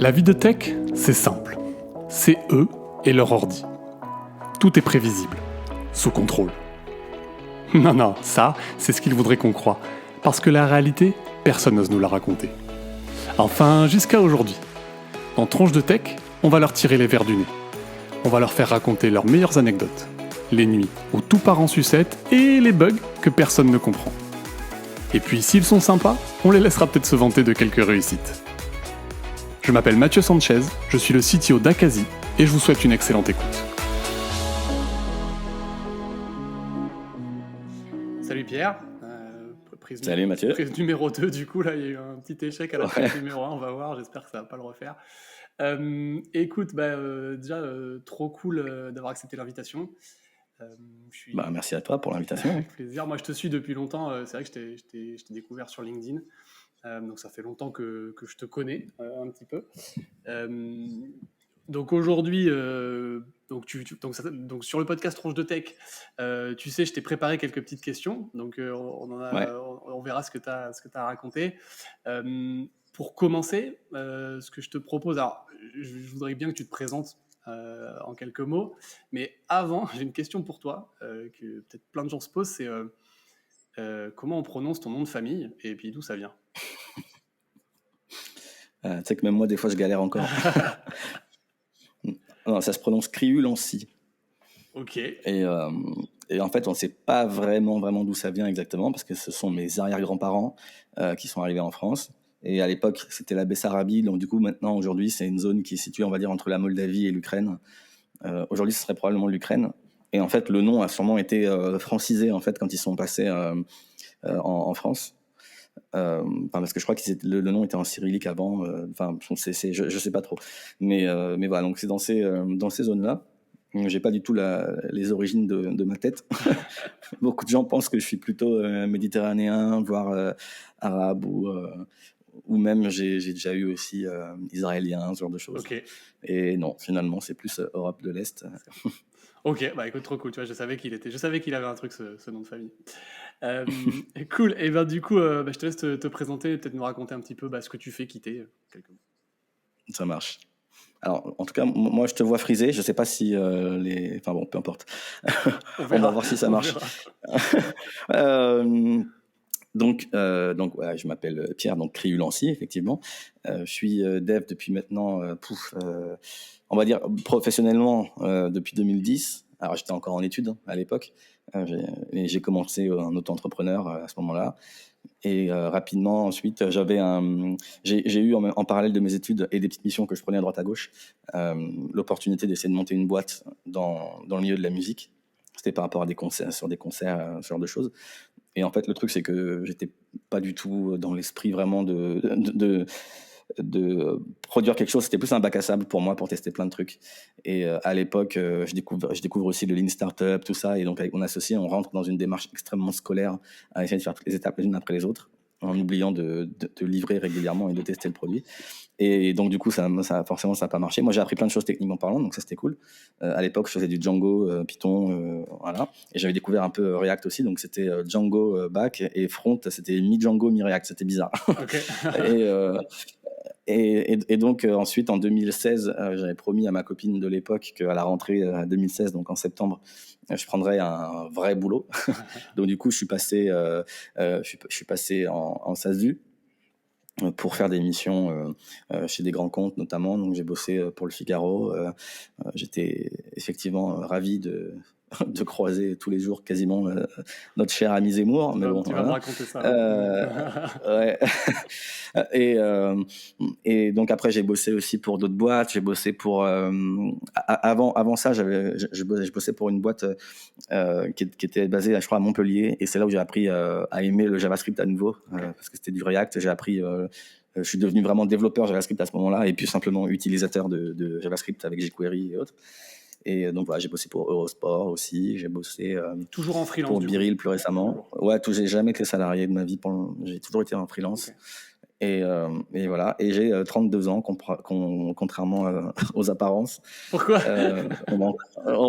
La vie de tech, c'est simple. C'est eux et leur ordi. Tout est prévisible, sous contrôle. Non, ça, c'est ce qu'ils voudraient qu'on croie. Parce que la réalité, personne n'ose nous la raconter. Enfin, jusqu'à aujourd'hui. Dans Tronche de Tech, on va leur tirer les vers du nez. On va leur faire raconter leurs meilleures anecdotes. Les nuits où tout part en sucette et les bugs que personne ne comprend. Et puis, s'ils sont sympas, on les laissera peut-être se vanter de quelques réussites. Je m'appelle Mathieu Sanchez, je suis le CTO d'Akazi et je vous souhaite une excellente écoute. Salut Pierre. Salut Mathieu. Prise numéro 2, du coup, là, il y a eu un petit échec à la prise numéro 1, on va voir, j'espère que ça va pas le refaire. Écoute, déjà, trop cool d'avoir accepté l'invitation. Merci à toi pour l'invitation. Avec plaisir. Moi, je te suis depuis longtemps. C'est vrai que je t'ai découvert sur LinkedIn. Donc, ça fait longtemps que je te connais un petit peu. Donc, aujourd'hui, donc sur le podcast Tronche de Tech, tu sais, je t'ai préparé quelques petites questions. Donc, on verra ce que tu as à raconter. Pour commencer, ce que je te propose, alors, je voudrais bien que tu te présentes en quelques mots. Mais avant, j'ai une question pour toi, que peut-être plein de gens se posent, c'est comment on prononce ton nom de famille et puis d'où ça vient? Tu sais que même moi, des fois, je galère encore. Non, ça se prononce Criulancy. Ok. Et en fait, on ne sait pas vraiment d'où ça vient exactement, parce que ce sont mes arrière-grands-parents qui sont arrivés en France. Et à l'époque, c'était la Bessarabie. Donc du coup, aujourd'hui, c'est une zone qui est située, on va dire, entre la Moldavie et l'Ukraine. Aujourd'hui, ce serait probablement l'Ukraine. Et en fait, le nom a sûrement été francisé en fait, quand ils sont passés en France. Parce que je crois que le nom était en cyrillique avant. Je sais pas trop. Mais voilà, donc c'est dans ces zones-là. J'ai pas du tout les origines de ma tête. Beaucoup de gens pensent que je suis plutôt méditerranéen, voire arabe ou même j'ai déjà eu aussi israélien, ce genre de choses. Okay. Et non, finalement, c'est plus Europe de l'Est. Ok, écoute, trop cool. Tu vois, je savais qu'il avait un truc, ce nom de famille. Cool. Et du coup, je te laisse te présenter, peut-être nous raconter un petit peu ce que tu fais, quitter quelques mots. Ça marche. Alors, en tout cas, moi, je te vois frisé. Je sais pas si Enfin bon, peu importe. On va voir si ça marche. Donc, je m'appelle Pierre, donc Criulancy, effectivement. Je suis dev depuis maintenant, on va dire professionnellement depuis 2010. Alors, j'étais encore en études à l'époque. J'ai commencé en auto-entrepreneur à ce moment-là. Et rapidement, ensuite, j'ai eu en parallèle de mes études et des petites missions que je prenais à droite à gauche, l'opportunité d'essayer de monter une boîte dans le milieu de la musique. C'était par rapport à des concerts, ce genre de choses. Et en fait, le truc, c'est que j'étais pas du tout dans l'esprit vraiment de produire quelque chose. C'était plus un bac à sable pour moi, pour tester plein de trucs. Et à l'époque, je découvre aussi le Lean Startup, tout ça. Et donc, avec mon associé, on rentre dans une démarche extrêmement scolaire à essayer de faire toutes les étapes les unes après les autres, en oubliant de livrer régulièrement et de tester le produit. Et donc, du coup, forcément, ça n'a pas marché. Moi, j'ai appris plein de choses techniquement parlant, donc ça, c'était cool. À l'époque, je faisais du Django, Python, voilà. Et j'avais découvert un peu React aussi, donc c'était Django back et front, c'était mi-Django, mi-React. C'était bizarre. Okay. Et donc, ensuite, en 2016, j'avais promis à ma copine de l'époque qu'à la rentrée 2016, donc en septembre, je prendrais un vrai boulot. Donc, du coup, je suis passé en SASU pour faire des missions chez des grands comptes notamment. Donc j'ai bossé pour le Figaro. J'étais effectivement ravi de croiser tous les jours quasiment notre cher ami Zemmour. Mais bon, tu vas me raconter ça. Ouais. Et donc après j'ai bossé aussi pour d'autres boîtes. J'ai bossé pour avant ça je bossais pour une boîte qui était basée je crois à Montpellier, et c'est là où j'ai appris à aimer le JavaScript à nouveau, parce que c'était du React. J'ai appris je suis devenu vraiment développeur JavaScript à ce moment-là, et puis simplement utilisateur de JavaScript avec jQuery et autres. Et donc voilà, j'ai bossé pour Eurosport aussi, j'ai bossé toujours en freelance pour Biril plus récemment. Ouais, j'ai jamais été salarié de ma vie, j'ai toujours été en freelance. Okay. Et voilà. Et j'ai 32 ans, contrairement aux apparences. Pourquoi? On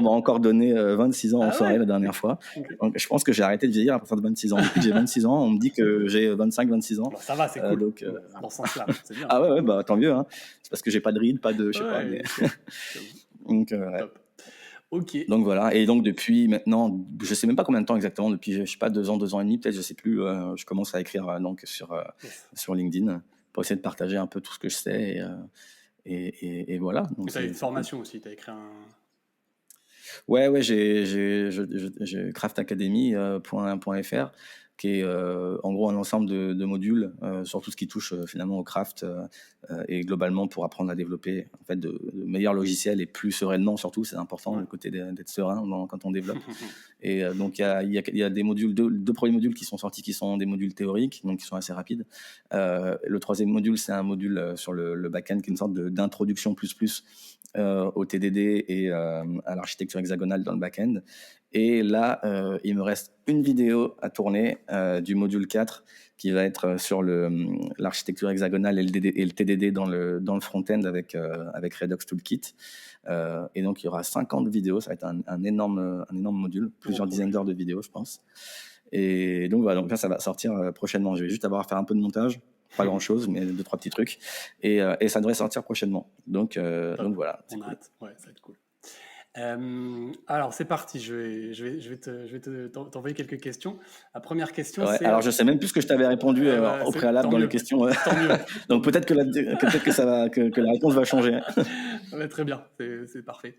m'a encore donné 26 ans en Ah soirée ouais? la dernière fois. Ok. Donc, je pense que j'ai arrêté de vieillir à partir de 26 ans. Depuis que j'ai 26 ans, on me dit que j'ai 25-26 ans. Bon, ça va, c'est cool. Donc, Dans ce sens-là, c'est bien. ah ouais, bah tant mieux. Hein. C'est parce que j'ai pas de rides, pas de, je sais pas. Ouais, Mais... j'avoue. donc, ouais. Top. Ok. Donc voilà, et donc depuis maintenant, je sais même pas combien de temps exactement, depuis je sais pas 2 ans et demi peut-être, je sais plus. Je commence à écrire donc Yes. sur LinkedIn pour essayer de partager un peu tout ce que je sais et voilà. Donc Tu as une formation aussi, tu as écrit un. ouais, j'ai craftacademy.fr qui est en gros un ensemble de modules sur tout ce qui touche finalement au craft et globalement pour apprendre à développer en fait de meilleurs logiciels et plus sereinement surtout, c'est important le côté d'être serein quand on développe. Et donc il y a des modules, deux premiers modules qui sont sortis qui sont des modules théoriques, donc qui sont assez rapides. Le troisième module, c'est un module sur le back-end qui est une sorte d'introduction plus au TDD et à l'architecture hexagonale dans le back-end. Et là, il me reste une vidéo à tourner du module 4 qui va être sur l'architecture hexagonale et le TDD dans le front-end avec Redux Toolkit. Et donc, il y aura 50 vidéos. Ça va être un énorme module, plusieurs dizaines d'heures de vidéos, je pense. Et donc, voilà. Donc là, ça va sortir prochainement. Je vais juste avoir à faire un peu de montage. Pas grand-chose, mais 2-3 petits trucs. Et ça devrait sortir prochainement. Donc voilà. On a hâte. Ouais, ça va être cool. Alors c'est parti, je vais t'envoyer quelques questions. La première question, ouais, c'est. Alors je sais même plus ce que je t'avais répondu au préalable dans les questions. Tant mieux. Donc peut-être que la réponse va changer. Ouais, très bien, c'est parfait.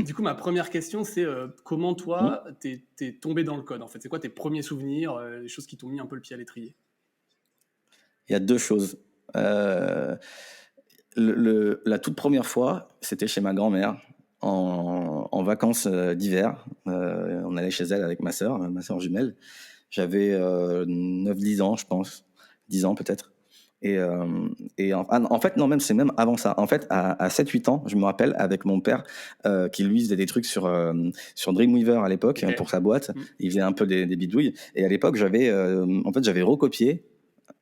Du coup, ma première question, c'est comment toi, t'es tombé dans le code en fait. C'est quoi tes premiers souvenirs, les choses qui t'ont mis un peu le pied à l'étrier? Il y a deux choses. La toute première fois, c'était chez ma grand-mère. En vacances d'hiver. On allait chez elle avec ma sœur jumelle. J'avais 9-10 ans, je pense. 10 ans peut-être. Et en fait, non, c'est même avant ça. En fait, à 7-8 ans, je me rappelle, avec mon père, qui lui faisait des trucs sur Dreamweaver à l'époque, pour sa boîte. Il faisait un peu des bidouilles. Et à l'époque, j'avais recopié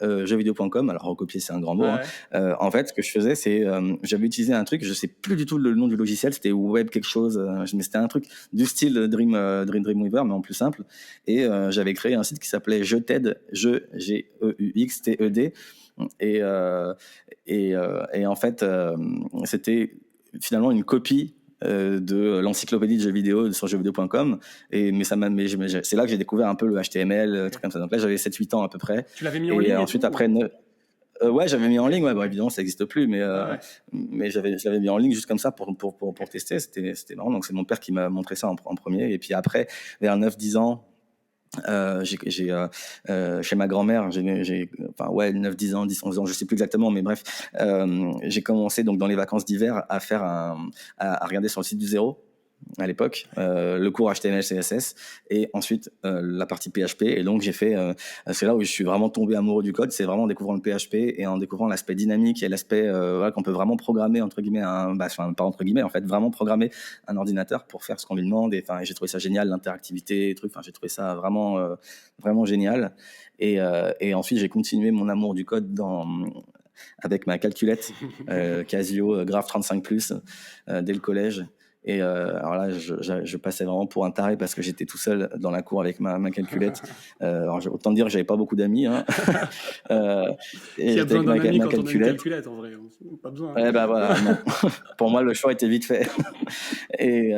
jeuxvideo.com, alors recopier c'est un grand mot. En fait, ce que je faisais, c'est j'avais utilisé un truc, je sais plus du tout le nom du logiciel, c'était web quelque chose, mais c'était un truc du style Dreamweaver, mais en plus simple. Et j'avais créé un site qui s'appelait JeuxTed, G-E-U-X-T-E-D. Et en fait, c'était finalement une copie de l'encyclopédie de jeux vidéo sur jeuxvideo.com mais c'est là que j'ai découvert un peu le HTML, trucs comme ça. Donc là j'avais 7-8 ans à peu près. Tu l'avais mis en ligne et ensuite après ouais, j'avais mis en ligne, bon, évidemment ça n'existe plus, mais je l'avais mis en ligne juste comme ça pour tester. C'était marrant. Donc c'est mon père qui m'a montré ça en premier, et puis après vers 9-10 ans chez ma grand-mère, 9-10 ans, 10-11 ans, je sais plus exactement, mais bref, j'ai commencé donc dans les vacances d'hiver à regarder sur le site du Zéro à l'époque, le cours HTML CSS, et ensuite la partie PHP. Et donc j'ai fait, c'est là où je suis vraiment tombé amoureux du code, c'est vraiment en découvrant le PHP et en découvrant l'aspect dynamique et l'aspect qu'on peut vraiment programmer pas entre guillemets, en fait, vraiment programmer un ordinateur pour faire ce qu'on lui demande. Et j'ai trouvé ça génial, l'interactivité, les trucs. J'ai trouvé ça vraiment vraiment génial. Et ensuite j'ai continué mon amour du code avec ma calculette Casio Graph 35+, dès le collège. Et alors là, je passais vraiment pour un taré parce que j'étais tout seul dans la cour avec ma calculette. Alors autant dire que j'avais pas beaucoup d'amis. Hein. Qui a besoin d'un ami quand on a une calculette, en vrai? Pas besoin. Ouais, bah voilà. Pour moi, le choix était vite fait. Et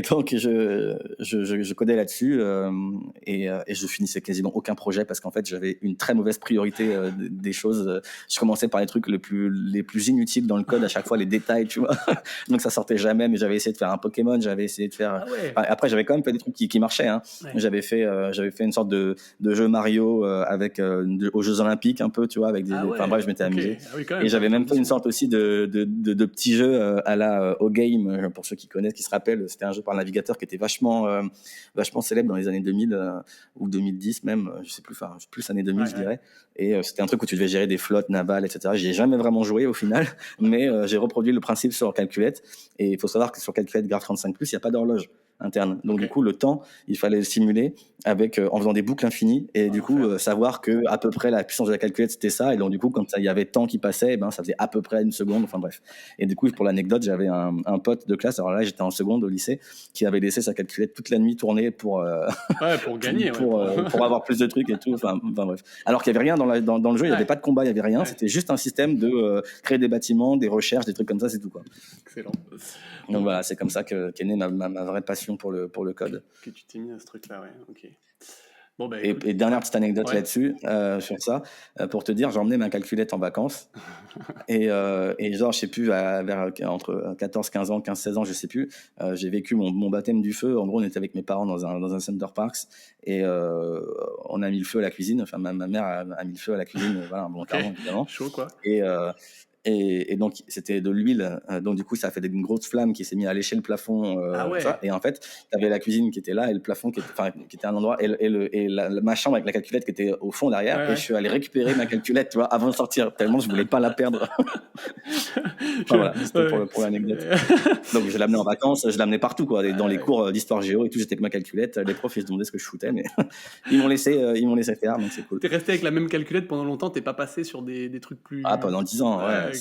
donc je codais là-dessus et je finissais quasiment aucun projet parce qu'en fait j'avais une très mauvaise priorité des choses. Je commençais par les trucs les plus inutiles dans le code, à chaque fois les détails, tu vois. Donc ça sortait jamais. Mais j'avais essayé de faire un Pokémon, j'avais essayé de faire. Après j'avais quand même fait des trucs qui marchaient. Hein. Ouais. J'avais fait une sorte de jeu Mario avec aux Jeux Olympiques un peu, tu vois, avec des. Bref, je m'étais amusé. Et j'avais même fait une sorte aussi de petits jeux à la O Game, pour ceux qui connaissent, qui se rappellent. C'était un jeu par navigateur qui était vachement célèbre dans les années 2000 ou 2010 même, je sais plus années 2000 je dirais. Et c'était un truc où tu devais gérer des flottes navales, etc. J'y ai jamais vraiment joué au final, mais j'ai reproduit le principe sur calculette. Et il faut savoir que sur calculette Graph 35+, il n'y a pas d'horloge. interne. Donc Ok. du coup, le temps, il fallait le simuler avec en faisant des boucles infinies et du coup savoir que à peu près la puissance de la calculette c'était ça. Et donc du coup, quand il y avait temps qui passait, ben ça faisait à peu près une seconde. Enfin bref. Et du coup, pour l'anecdote, j'avais un pote de classe. Alors là, j'étais en seconde au lycée, qui avait laissé sa calculette toute la nuit tourner pour Ouais, pour gagner, pour avoir plus de trucs et tout. Enfin bref. Alors qu'il y avait rien dans le jeu, il y avait Ouais. pas de combat, il y avait rien. Ouais. C'était juste un système de créer des bâtiments, des recherches, des trucs comme ça, c'est tout quoi. Excellent. Donc voilà, c'est comme ça qu'est née ma vraie passion pour le code. Que tu t'es mis à ce truc-là, ouais. Ok. Bon, bah Et, écoute. et dernière petite anecdote Ouais. là-dessus, sur ça, pour te dire, j'ai emmené ma calculette en vacances. Et genre, je sais plus, vers entre 14, 15 ans, 15, 16 ans, je sais plus, j'ai vécu mon baptême du feu. En gros, on était avec mes parents dans un Center Parks et on a mis le feu à la cuisine. Enfin, ma mère a mis le feu à la cuisine, voilà, volontairement, évidemment. Chaud, quoi. Et donc, c'était de l'huile. Donc, du coup, ça a fait une grosse flamme qui s'est mise à lécher le plafond. Ah ouais. Ça. Et en fait, tu avais la cuisine qui était là et le plafond qui était à un endroit et ma chambre avec la calculette qui était au fond derrière. Ouais. Et je suis allé récupérer ma calculette, tu vois, avant de sortir, tellement je voulais pas la perdre. Enfin, voilà, c'était pour l'anecdote. Donc, je l'ai amené en vacances, je l'ai amené partout, quoi. Dans les cours d'histoire géo et tout, j'étais avec ma calculette. Les profs, ils se demandaient ce que je foutais, mais ils m'ont laissé faire, donc c'est cool. T'es resté avec la même calculette pendant longtemps, t'es pas passé sur des trucs plus. Ah, pendant 10 ans, ouais.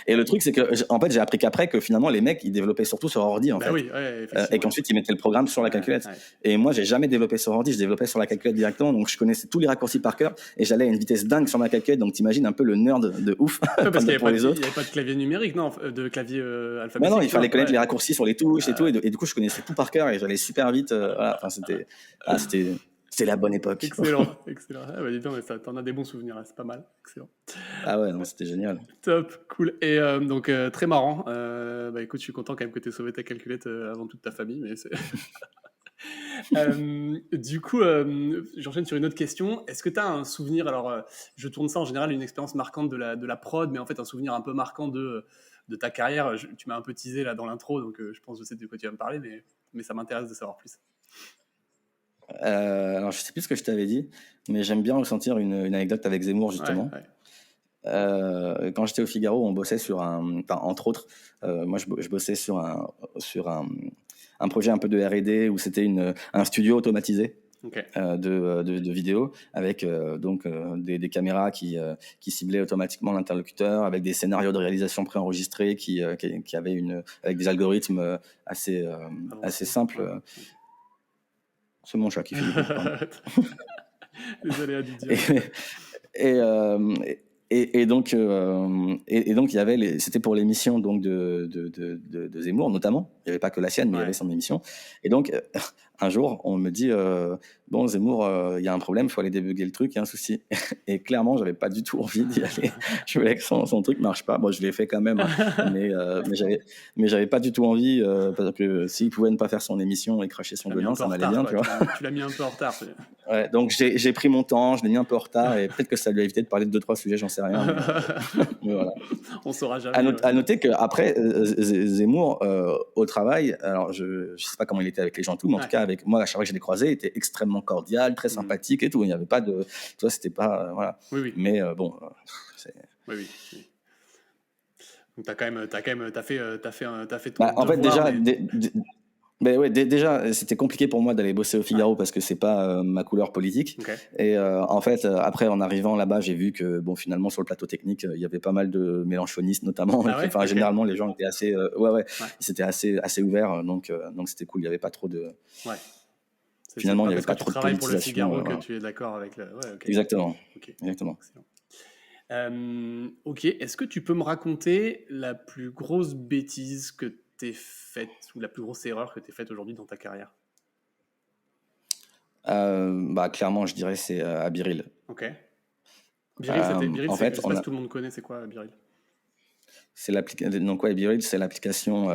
Et le truc, c'est que, en fait, j'ai appris qu'après, que finalement, les mecs, ils développaient surtout sur ordi, en fait. Oui, ouais, et qu'ensuite, ils mettaient le programme sur la calculette. Ouais. Et moi, j'ai jamais développé sur ordi, je développais sur la calculette directement, donc je connaissais tous les raccourcis par cœur, et j'allais à une vitesse dingue sur ma calculette, donc t'imagines un peu le nerd de ouf. Ouais, parce qu'il n'y avait pas de clavier numérique, non, de clavier alphabétique. Non, il fallait connaître les raccourcis sur les touches et tout, et du coup, je connaissais tout par cœur, et j'allais super vite, voilà, enfin, c'était la bonne époque. Excellent. Ah bah dis donc, t'en as des bons souvenirs, c'est pas mal. Excellent. Ah ouais, non, c'était génial. Top, cool. Et donc, très marrant. Bah écoute, je suis content quand même que t'aies sauvé ta calculette avant toute ta famille, mais c'est... Du coup, j'enchaîne sur une autre question. Est-ce que tu as un souvenir, alors je tourne ça en général, une expérience marquante de la prod, mais en fait un souvenir un peu marquant de ta carrière. Tu m'as un peu teasé là dans l'intro, donc je pense que je sais de quoi tu vas me parler, mais ça m'intéresse de savoir plus. Alors je sais plus ce que je t'avais dit, mais j'aime bien ressentir une anecdote avec Zemmour justement. Ouais. Quand j'étais au Figaro, on bossait sur entre autres, moi je bossais sur un projet un peu de R&D où c'était un studio automatisé. Okay. De vidéo avec des caméras qui ciblaient automatiquement l'interlocuteur, avec des scénarios de réalisation préenregistrés qui avaient avec des algorithmes assez simples. Ouais. C'est mon chat qui fait du bruit. Les aléas du direct. Et donc il y avait c'était pour l'émission donc de Zemmour notamment. Il n'y avait pas que la sienne, mais il y avait son émission. Et donc un jour on me dit bon Zemmour, il y a un problème, il faut aller débugger le truc, il y a un souci. Et clairement j'avais pas du tout envie d'y aller. Je voulais que son truc marche pas. Bon, je l'ai fait quand même, mais j'avais pas du tout envie parce que s'il pouvait ne pas faire son émission et cracher son venin, ça m'allait bien, tu vois. Tu l'as mis un peu en retard. Ouais, donc j'ai pris mon temps, je l'ai mis un peu en retard et peut-être que ça lui a évité de parler de 2-3 sujets, j'en sais rien. Mais voilà. On saura jamais. À noter qu'après, Zemmour, au travail, alors je sais pas comment il était avec les gens, tout, mais en tout cas, avec moi, à chaque fois que je l'ai croisé, il était extrêmement cordial, très sympathique et tout. Il n'y avait pas de. Tu vois, c'était pas. Voilà. Oui. Mais bon. Oui. Donc, t'as fait ton. En fait, déjà. Mais ouais, déjà, c'était compliqué pour moi d'aller bosser au Figaro parce que c'est pas ma couleur politique. Okay. Et en fait, après, en arrivant là-bas, j'ai vu que bon, finalement, sur le plateau technique, il y avait pas mal de mélanchonistes, notamment. Enfin, généralement, les gens étaient assez, c'était assez ouvert, donc c'était cool. Il y avait pas trop de. Ouais. Finalement, il y avait pas trop de politisation. Pour le Figaro que tu es d'accord avec le. Ouais, okay. Exactement. Okay. Exactement. Ok. Est-ce que tu peux me raconter la plus grosse bêtise que t'es faite ou la plus grosse erreur que t'es faite aujourd'hui dans ta carrière? Clairement, je dirais c'est à Biril. Ok. Biril, en fait, je sais pas si tout le monde connaît, c'est quoi Biril? C'est Biril, c'est l'application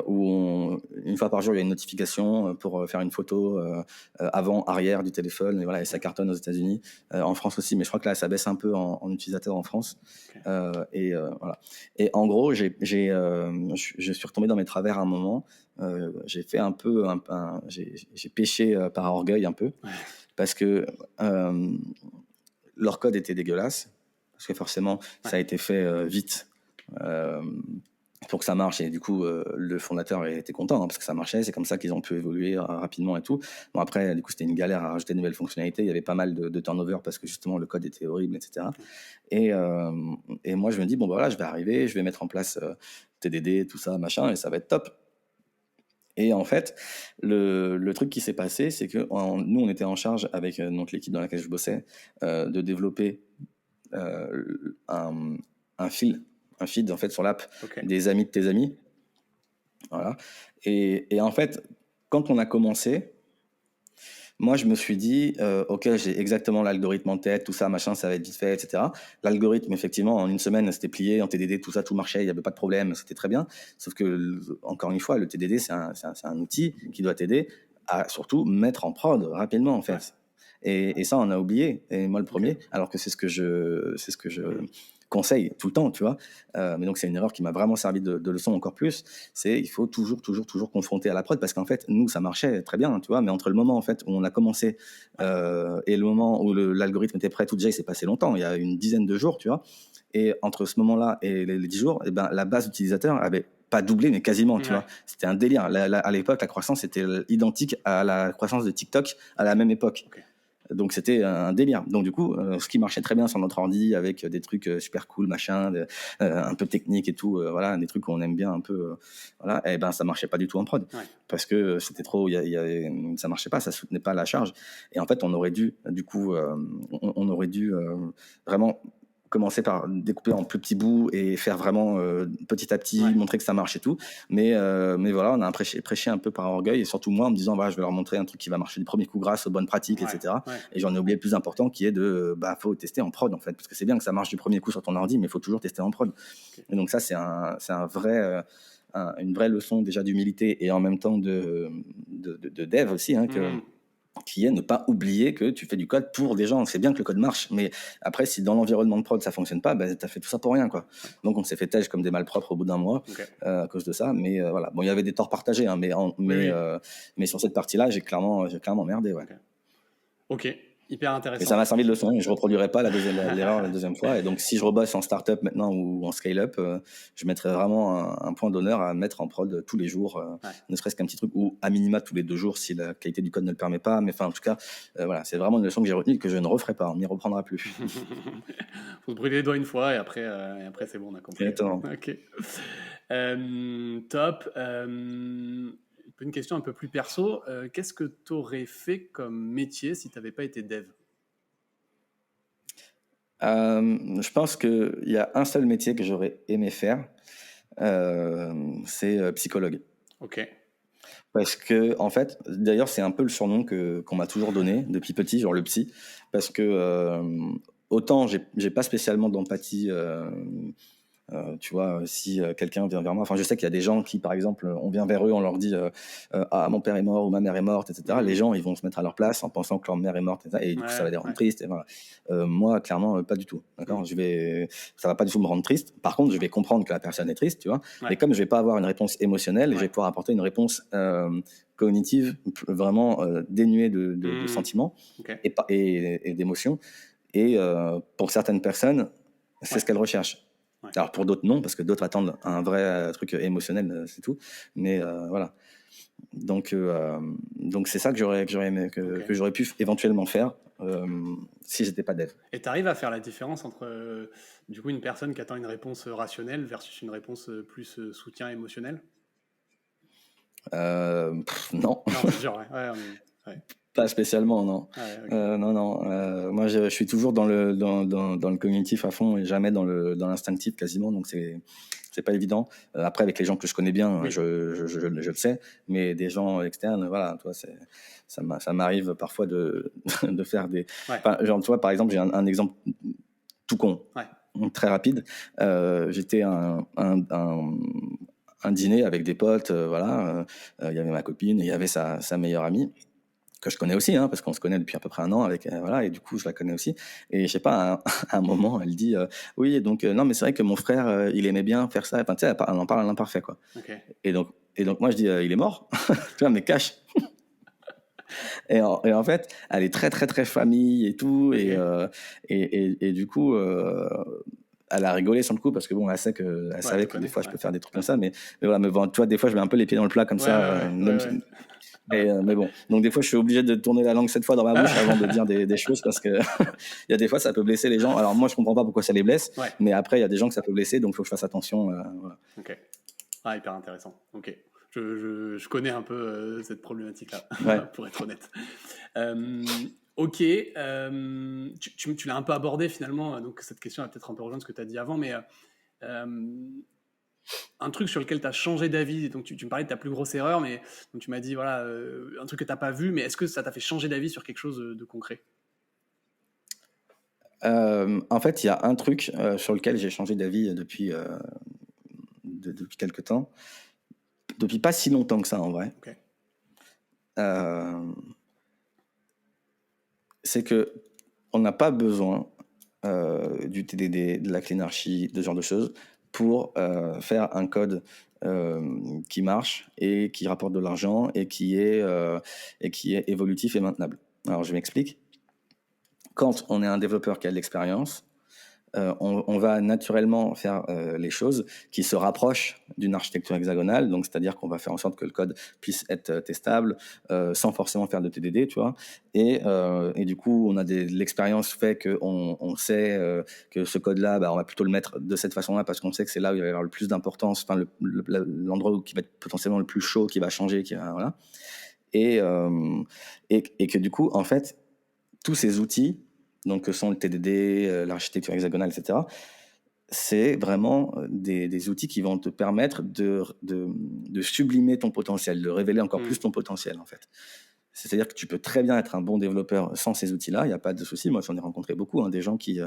où une fois par jour il y a une notification pour faire une photo avant, arrière du téléphone, et voilà, et ça cartonne aux États-Unis, en France aussi, mais je crois que là ça baisse un peu en utilisateurs en France. Okay. Voilà. Et en gros, je suis retombé dans mes travers à un moment. J'ai fait un peu, j'ai péché par orgueil un peu, parce que leur code était dégueulasse, parce que forcément ça a été fait vite. pour que ça marche. Et du coup, le fondateur était content parce que ça marchait. C'est comme ça qu'ils ont pu évoluer rapidement et tout. Bon, après, du coup, c'était une galère à rajouter de nouvelles fonctionnalités. Il y avait pas mal de turnover parce que justement, le code était horrible, etc. Et, moi, je me dis, bon, voilà, je vais arriver, je vais mettre en place TDD, tout ça, machin, et ça va être top. Et en fait, le truc qui s'est passé, c'est que nous, on était en charge avec donc l'équipe dans laquelle je bossais de développer un feed en fait sur l'app des amis de tes amis. Voilà. Et en fait, quand on a commencé, moi, je me suis dit, ok, j'ai exactement l'algorithme en tête, tout ça, machin, ça va être vite fait, etc. L'algorithme, effectivement, en une semaine, c'était plié, en TDD, tout ça, tout marchait, il n'y avait pas de problème, c'était très bien. Sauf que, encore une fois, le TDD, c'est un outil qui doit t'aider à surtout mettre en prod rapidement, en fait. Et ça, on a oublié. Et moi, le premier, alors que c'est ce que je conseille tout le temps, tu vois. Mais donc, c'est une erreur qui m'a vraiment servi de leçon encore plus. C'est il faut toujours confronter à la prod parce qu'en fait, nous, ça marchait très bien, tu vois. Mais entre le moment, en fait, où on a commencé et le moment où l'algorithme était prêt, tout déjà, il s'est passé longtemps. Il y a une dizaine de jours, tu vois. Et entre ce moment-là et les 10 jours, eh ben, la base d'utilisateurs avait pas doublé, mais quasiment, tu vois. C'était un délire. À l'époque, la croissance était identique à la croissance de TikTok à la même époque. Donc c'était un délire. Donc du coup, ce qui marchait très bien sur notre ordi avec des trucs super cool, machin, un peu technique et tout, voilà, des trucs qu'on aime bien un peu, voilà, et ben ça marchait pas du tout en prod parce que c'était trop, ça marchait pas, ça soutenait pas la charge. Et en fait, on aurait dû, du coup, on aurait dû vraiment commencer par découper en plus petits bouts et faire vraiment petit à petit, montrer que ça marche et tout. Mais voilà, on a prêché un peu par orgueil et surtout moi en me disant, je vais leur montrer un truc qui va marcher du premier coup grâce aux bonnes pratiques, etc. Et j'en ai oublié le plus important qui est faut tester en prod en fait, parce que c'est bien que ça marche du premier coup sur ton ordi, mais il faut toujours tester en prod. Et donc ça, c'est un vrai... une vraie leçon déjà d'humilité et en même temps de dev aussi, hein, qui est ne pas oublier que tu fais du code pour des gens. C'est bien que le code marche, mais après, si dans l'environnement de prod, ça fonctionne pas, t'as fait tout ça pour rien, quoi. Donc, on s'est fait tège comme des malpropres au bout d'un mois à cause de ça. Mais voilà. Bon, il y avait des torts partagés, hein, mais sur cette partie-là, j'ai clairement merdé, ouais. Ok. Hyper intéressant. Et ça m'a servi de leçon. Je reproduirai pas l'erreur la deuxième fois. Et donc, si je rebosse en startup maintenant ou en scale-up, je mettrai vraiment un point d'honneur à mettre en prod tous les jours, ne serait-ce qu'un petit truc, ou à minima tous les 2 jours si la qualité du code ne le permet pas. Mais enfin, en tout cas, voilà, c'est vraiment une leçon que j'ai retenue que je ne referai pas. On n'y reprendra plus. Faut se brûler les doigts une fois et après c'est bon, on a compris. Exactement. Ok. Top. Une question un peu plus perso. Qu'est-ce que tu aurais fait comme métier si tu n'avais pas été dev ? Je pense qu'il y a un seul métier que j'aurais aimé faire, c'est psychologue. Ok. Parce que, en fait, d'ailleurs, c'est un peu le surnom qu'on m'a toujours donné depuis petit, genre le psy, parce que autant j'ai pas spécialement d'empathie. Tu vois, si quelqu'un vient vers moi, enfin je sais qu'il y a des gens qui, par exemple, on vient vers eux, on leur dit ah, mon père est mort ou ma mère est morte, etc. Les gens, ils vont se mettre à leur place en pensant que leur mère est morte, etc. Et du coup, ça va les rendre tristes. Et voilà. Moi, clairement, pas du tout. D'accord, ça va pas du tout me rendre triste. Par contre, je vais comprendre que la personne est triste, tu vois. Mais comme je vais pas avoir une réponse émotionnelle, je vais pouvoir apporter une réponse cognitive, vraiment dénuée de sentiments et d'émotions. Et pour certaines personnes, c'est ce qu'elles recherchent. Alors pour d'autres non, parce que d'autres attendent un vrai truc émotionnel, c'est tout. Mais voilà. Donc c'est ça que j'aurais aimé, que j'aurais pu éventuellement faire si j'étais pas dev. Et tu arrives à faire la différence entre du coup une personne qui attend une réponse rationnelle versus une réponse plus soutien émotionnel ? Non. Non, c'est genre, ouais. Pas spécialement, non. Non. Moi, je suis toujours dans le cognitif à fond et jamais dans l'instinctif quasiment, donc c'est pas évident. Après, avec les gens que je connais bien, je le sais, mais des gens externes, voilà, toi, ça m'arrive parfois de faire des... Enfin, genre, tu vois, par exemple, j'ai un exemple tout con, très rapide. J'étais un dîner avec des potes, voilà, il y avait ma copine et il y avait sa meilleure amie, que je connais aussi, hein, parce qu'on se connaît depuis à peu près 1 an avec, voilà, et du coup je la connais aussi. Et je sais pas, à un moment, elle dit oui, donc non, mais c'est vrai que mon frère, il aimait bien faire ça. Enfin, tu sais, elle en parle à l'imparfait, quoi. Et donc moi je dis il est mort, tu vois, mais cache. Et en fait, elle est très très très famille et tout, et du coup. elle a rigolé sur le coup parce que bon, elle savait que des fois je peux faire des trucs comme ça, mais voilà, bon, tu vois, des fois je mets un peu les pieds dans le plat comme ça, mais bon, donc des fois je suis obligé de tourner la langue 7 fois dans ma bouche avant de dire des choses parce que il y a des fois ça peut blesser les gens. Alors moi je comprends pas pourquoi ça les blesse, mais après il y a des gens que ça peut blesser, donc il faut que je fasse attention. Voilà. Ok, hyper intéressant. Ok, je connais un peu cette problématique-là, pour être honnête. Ok, tu l'as un peu abordé finalement, donc cette question va peut-être un peu rejoindre ce que tu as dit avant, mais un truc sur lequel tu as changé d'avis, donc tu me parlais de ta plus grosse erreur, mais donc tu m'as dit voilà, un truc que tu n'as pas vu, mais est-ce que ça t'a fait changer d'avis sur quelque chose de concret? En fait, il y a un truc sur lequel j'ai changé d'avis depuis quelques temps, depuis pas si longtemps que ça en vrai. Okay. C'est que on n'a pas besoin du TDD, de la cleanarchie, de ce genre de choses pour faire un code qui marche et qui rapporte de l'argent et qui est évolutif et maintenable. Alors je m'explique. Quand on est un développeur qui a de l'expérience, on va naturellement faire les choses qui se rapprochent d'une architecture hexagonale, donc c'est-à-dire qu'on va faire en sorte que le code puisse être testable sans forcément faire de TDD, tu vois. Et du coup, on a l'expérience fait qu'on sait que ce code-là, on va plutôt le mettre de cette façon-là parce qu'on sait que c'est là où il va y avoir le plus d'importance, enfin l'endroit qui va être potentiellement le plus chaud, qui va changer, voilà. Et que du coup, en fait, tous ces outils, donc que sont le TDD, l'architecture hexagonale, etc., c'est vraiment des outils qui vont te permettre de sublimer ton potentiel, de révéler encore plus ton potentiel, en fait. C'est-à-dire que tu peux très bien être un bon développeur sans ces outils-là, il n'y a pas de souci. Moi, j'en ai rencontré beaucoup, des gens qui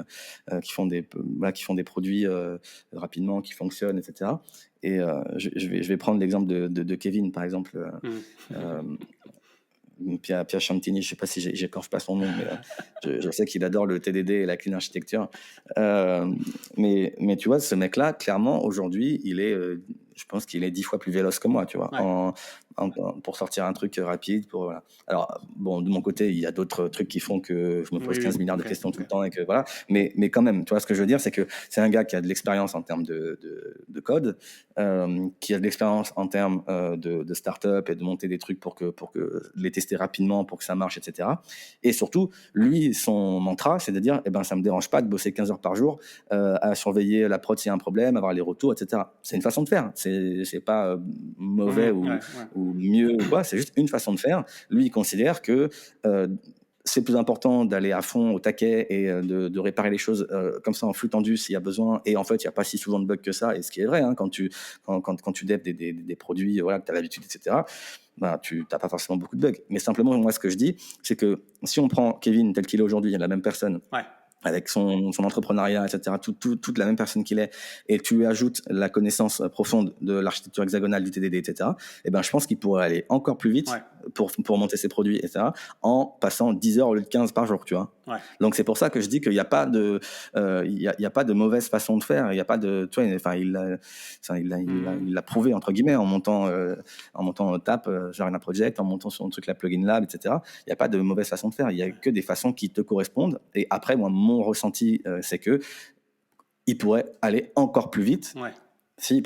font des produits rapidement, qui fonctionnent, etc. Et je vais prendre l'exemple de Kevin, par exemple. Pia Chantini, je ne sais pas si j'écorche pas son nom, mais je sais qu'il adore le TDD et la clean architecture. Mais tu vois, ce mec-là, clairement, aujourd'hui, je pense qu'il est 10 fois plus véloce que moi, tu vois, pour sortir un truc rapide. Voilà. Alors, bon, de mon côté, il y a d'autres trucs qui font que je me pose 15 milliards de questions tout le temps. Et que, voilà. Mais quand même, tu vois, ce que je veux dire, c'est que c'est un gars qui a de l'expérience en termes de code, qui a de l'expérience en termes de start-up et de monter des trucs pour que les tester rapidement, pour que ça marche, etc. Et surtout, lui, son mantra, c'est de dire, ça me dérange pas de bosser 15 heures par jour à surveiller la prod s'il y a un problème, avoir les retours, etc. C'est une façon de faire. C'est pas mauvais ou mieux ou quoi, c'est juste une façon de faire. Lui, il considère que c'est plus important d'aller à fond au taquet et de réparer les choses comme ça en flux tendu s'il y a besoin. Et en fait, il n'y a pas si souvent de bugs que ça. Et ce qui est vrai, quand tu devs des produits que tu as l'habitude, etc., tu n'as pas forcément beaucoup de bugs. Mais simplement, moi, ce que je dis, c'est que si on prend Kevin tel qu'il est aujourd'hui, la même personne, avec son entrepreneuriat, etc., toute la même personne qu'il est, et tu lui ajoutes la connaissance profonde de l'architecture hexagonale, du TDD, etc., je pense qu'il pourrait aller encore plus vite pour monter ses produits, etc., en passant 10 heures au lieu de 15 par jour, tu vois. Donc c'est pour ça que je dis qu'il n'y a pas de mauvaise façon de faire. Il n'y a pas de, tu vois, il l'a prouvé entre guillemets en montant TAP, Jarena Project, en montant son truc la Plugin Lab, etc. Il n'y a pas de mauvaise façon de faire. Il y a que des façons qui te correspondent. Et après, moi, mon ressenti, c'est que il pourrait aller encore plus vite. S'il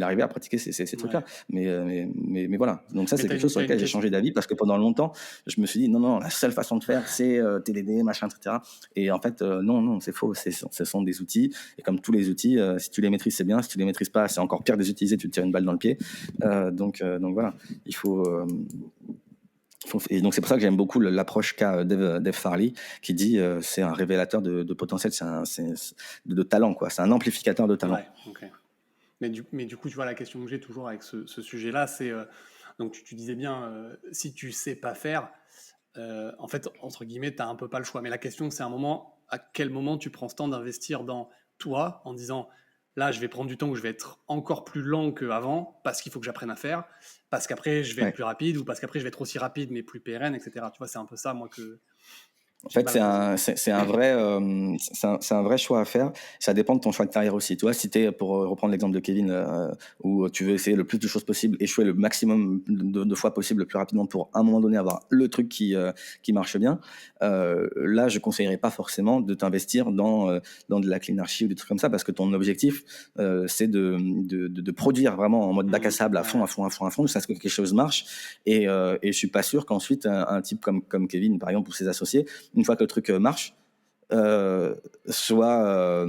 arrivait à pratiquer ces trucs-là. Mais voilà. Donc ça, c'est quelque chose sur lequel j'ai changé d'avis parce que pendant longtemps, je me suis dit non, la seule façon de faire, c'est TDD, machin, etc. Et en fait, non, c'est faux. Ce sont des outils. Et comme tous les outils, si tu les maîtrises, c'est bien. Si tu les maîtrises pas, c'est encore pire de les utiliser. Tu te tires une balle dans le pied. Donc voilà. Il faut. Et donc c'est pour ça que j'aime beaucoup l'approche qu'a Dave Farley, qui dit c'est un révélateur de potentiel, c'est de talent, quoi. C'est un amplificateur de talent. Mais du coup, tu vois, la question que j'ai toujours avec ce sujet-là, c'est donc tu disais bien, si tu sais pas faire, en fait, entre guillemets, tu n'as un peu pas le choix. Mais la question, c'est à quel moment tu prends ce temps d'investir dans toi en disant, là, je vais prendre du temps où je vais être encore plus lent qu'avant parce qu'il faut que j'apprenne à faire, parce qu'après, je vais être plus rapide ou parce qu'après, je vais être aussi rapide mais plus pérenne, etc. Tu vois, c'est un peu ça, moi, que En fait, c'est un vrai choix à faire. Ça dépend de ton choix de carrière aussi. Tu vois, si t'es, pour reprendre l'exemple de Kevin, où tu veux essayer le plus de choses possible, échouer le maximum de fois possible le plus rapidement pour à un moment donné avoir le truc qui marche bien, là, je conseillerais pas forcément de t'investir dans de la cleanarchie ou des trucs comme ça, parce que ton objectif, c'est de produire vraiment en mode bac à sable à fond, jusqu'à ce que quelque chose marche. Et je suis pas sûr qu'ensuite un type comme Kevin, par exemple, ou ses associés, une fois que le truc marche, soit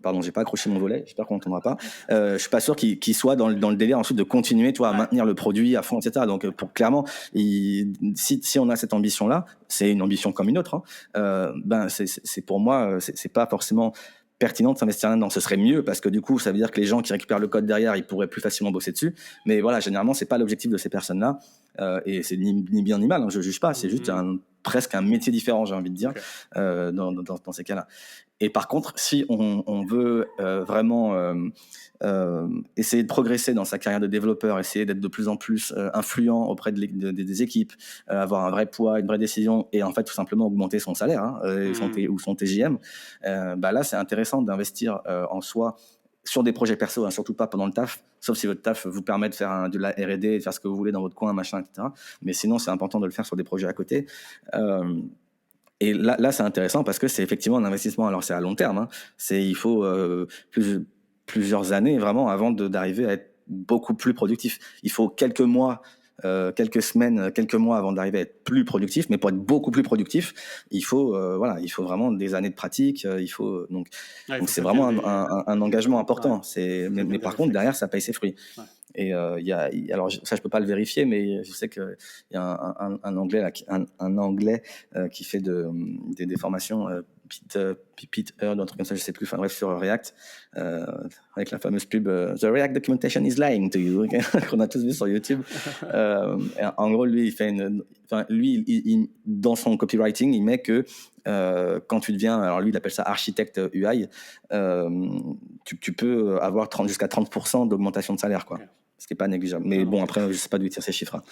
pardon, j'ai pas accroché mon volet, j'espère qu'on n'entendra pas. Je suis pas sûr qu'il soit dans le délire ensuite de continuer, toi, à maintenir le produit à fond, etc. Donc, clairement, si on a cette ambition-là, c'est une ambition comme une autre. Hein, ben, c'est pour moi, c'est pas forcément pertinent de s'investir là-dedans. Ce serait mieux parce que du coup, ça veut dire que les gens qui récupèrent le code derrière, ils pourraient plus facilement bosser dessus. Mais voilà, généralement, c'est pas l'objectif de ces personnes-là. Et c'est ni bien ni mal, hein, je juge pas. C'est juste presque un métier différent, j'ai envie de dire, dans ces cas-là. Et par contre, si on veut vraiment essayer de progresser dans sa carrière de développeur, essayer d'être de plus en plus influent auprès des équipes, avoir un vrai poids, une vraie décision, et en fait tout simplement augmenter son salaire ou son TJM, bah là c'est intéressant d'investir en soi sur des projets perso, hein, surtout pas pendant le taf, sauf si votre taf vous permet de faire de la R&D, de faire ce que vous voulez dans votre coin, machin, etc. Mais sinon, c'est important de le faire sur des projets à côté. Et là, c'est intéressant parce que c'est effectivement un investissement. Alors, c'est à long terme. Hein. Il faut plusieurs années vraiment avant d'arriver à être beaucoup plus productif. Il faut quelques mois, quelques semaines, quelques mois avant d'arriver à être plus productif. Mais pour être beaucoup plus productif, il faut vraiment des années de pratique. Donc c'est vraiment un engagement important. Mais par contre, derrière, ça paye ses fruits. Ouais. Et alors ça je peux pas le vérifier, mais je sais que il y a un anglais qui fait des formations, Pete Hurd, un truc comme ça, je sais plus, enfin bref, sur React, avec la fameuse pub The React documentation is lying to you, qu'on a tous vu sur YouTube. En gros, lui, dans son copywriting, il met que quand tu deviens, alors lui il appelle ça architecte UI, tu peux avoir jusqu'à 30% d'augmentation de salaire, quoi. Okay. Ce qui n'est pas négligeable. Mais bon, après, je ne sais pas d'où il tire ces chiffres. Hein.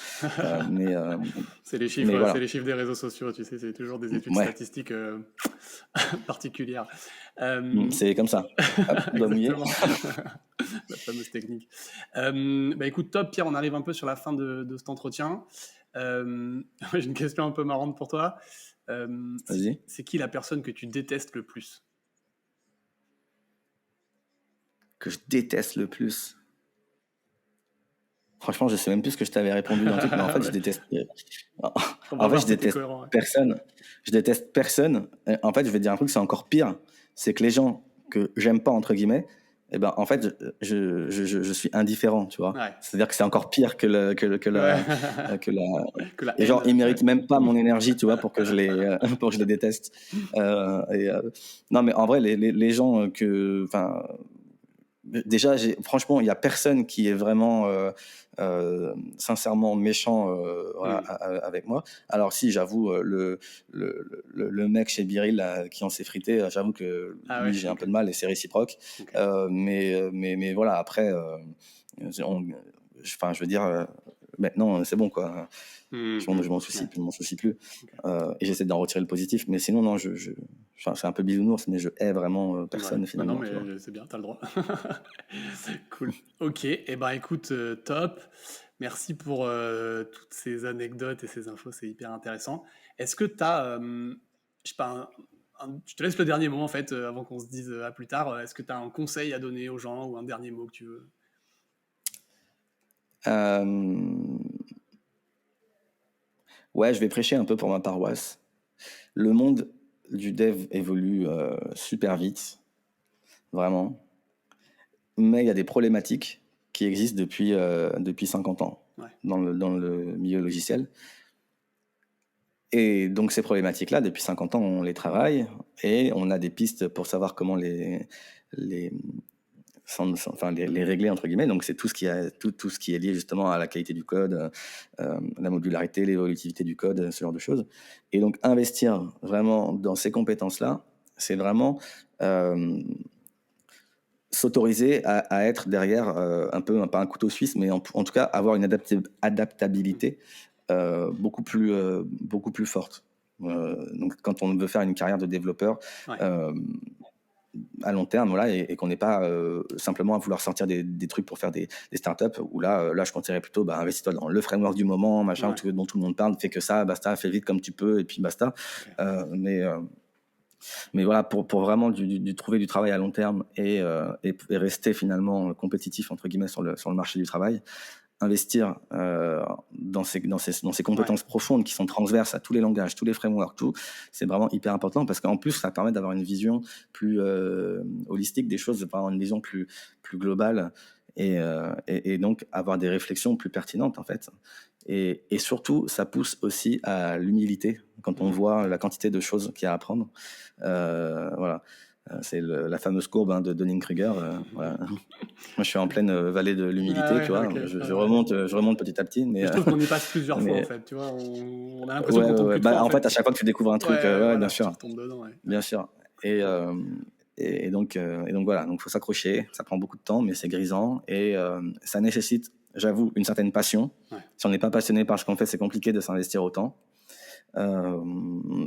C'est les chiffres, voilà. C'est les chiffres des réseaux sociaux, tu sais, c'est toujours des études statistiques particulières. C'est comme ça. Exactement. La fameuse technique. Écoute, top, Pierre, on arrive un peu sur la fin de cet entretien. J'ai une question un peu marrante pour toi. Vas-y. C'est qui la personne que tu détestes le plus? Que je déteste le plus? Franchement, je sais même plus ce que je t'avais répondu dans le truc, mais en fait, je déteste. En fait, je déteste personne. Je déteste personne. En fait, je vais te dire un truc, c'est encore pire. C'est que les gens que j'aime pas, entre guillemets, eh ben, en fait, je suis indifférent, tu vois. Ouais. C'est-à-dire que c'est encore pire que la. Et genre, ils méritent même pas mon énergie, tu vois, pour que je les déteste. Non, mais en vrai, les gens que. Enfin. Déjà, franchement, il n'y a personne qui est vraiment sincèrement méchant avec moi. Alors si, j'avoue, le mec chez Biril qui en s'est frité, j'avoue que lui, j'ai un peu de mal et c'est réciproque. Okay. Mais voilà, après, je veux dire, maintenant, c'est bon, quoi. Je m'en soucie plus. Okay. Et j'essaie d'en retirer le positif. Mais sinon, non, c'est un peu bisounours, mais je hais vraiment personne, finalement. Non, mais c'est bien, t'as le droit. Cool. Ok, et écoute, top. Merci pour toutes ces anecdotes et ces infos, c'est hyper intéressant. Est-ce que t'as, je sais pas, je te laisse le dernier mot, en fait, avant qu'on se dise à plus tard. Est-ce que t'as un conseil à donner aux gens ou un dernier mot que tu veux? Ouais, je vais prêcher un peu pour ma paroisse. Le monde du dev évolue super vite, vraiment. Mais il y a des problématiques qui existent depuis 50 ans dans le milieu logiciel. Et donc ces problématiques-là, depuis 50 ans, on les travaille et on a des pistes pour savoir comment les régler, entre guillemets. Donc c'est tout ce qui est lié justement à la qualité du code, la modularité, l'évolutivité du code, ce genre de choses. Et donc investir vraiment dans ces compétences-là, c'est vraiment s'autoriser à être derrière un peu, pas un couteau suisse, mais en tout cas avoir une adaptabilité beaucoup plus forte. Donc, quand on veut faire une carrière de développeur, à long terme, voilà, et qu'on n'est pas simplement à vouloir sortir des trucs pour faire des startups, où là je conseillerais plutôt investis-toi dans le framework du moment, machin, dont tout le monde parle, fais que ça, basta, fais vite comme tu peux, et puis basta. Mais voilà, pour vraiment trouver du travail à long terme et rester finalement compétitif, entre guillemets, sur le marché du travail, investir dans ces compétences profondes qui sont transverses à tous les langages, tous les frameworks, tout, c'est vraiment hyper important, parce qu'en plus, ça permet d'avoir une vision plus holistique des choses, d'avoir une vision plus globale, et donc avoir des réflexions plus pertinentes, en fait. Et surtout, ça pousse aussi à l'humilité quand on voit la quantité de choses qu'il y a à apprendre. Voilà. C'est la fameuse courbe de Dunning-Kruger. Voilà. Moi, je suis en pleine vallée de l'humilité, tu vois. Okay, je remonte petit à petit. Mais je trouve qu'on y passe plusieurs fois, en fait. Tu vois, on a l'impression qu'on tombe plus de fois, en fait, à chaque fois que tu découvres un truc, bien sûr. Tu tombes dedans, bien sûr. Et donc voilà. Donc, faut s'accrocher. Ça prend beaucoup de temps, mais c'est grisant, et ça nécessite, j'avoue, une certaine passion. Si on n'est pas passionné par ce qu'on fait, c'est compliqué de s'investir autant.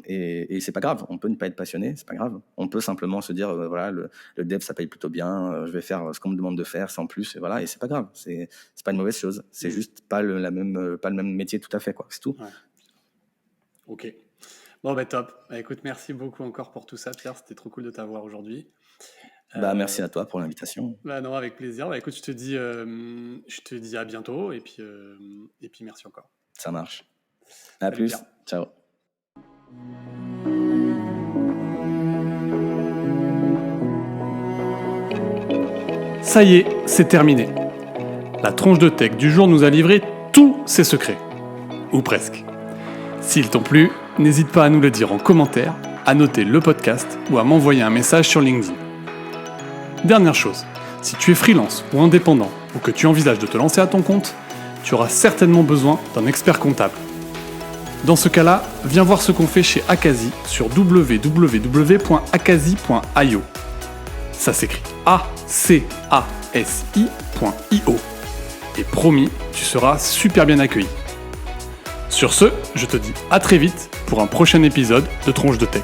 Et c'est pas grave, on peut ne pas être passionné, c'est pas grave. On peut simplement se dire voilà, le dev ça paye plutôt bien, je vais faire ce qu'on me demande de faire sans plus, et voilà, et c'est pas grave, c'est pas une mauvaise chose, c'est juste pas le même métier tout à fait, quoi, c'est tout. Ok, bon top. Écoute, merci beaucoup encore pour tout ça, Pierre, c'était trop cool de t'avoir aujourd'hui. Merci à toi pour l'invitation. Non, avec plaisir. Écoute, je te dis à bientôt, et puis merci encore. Ça marche. À plus. Pierre. Ciao. Ça y est, c'est terminé. La tronche de tech du jour nous a livré tous ses secrets. Ou presque. S'ils t'ont plu, n'hésite pas à nous le dire en commentaire, à noter le podcast ou à m'envoyer un message sur LinkedIn. Dernière chose, si tu es freelance ou indépendant ou que tu envisages de te lancer à ton compte, tu auras certainement besoin d'un expert comptable. Dans ce cas-là, viens voir ce qu'on fait chez Akazi sur www.akazi.io. Ça s'écrit ACASI.io. Et promis, tu seras super bien accueilli. Sur ce, je te dis à très vite pour un prochain épisode de Tronche de Tech.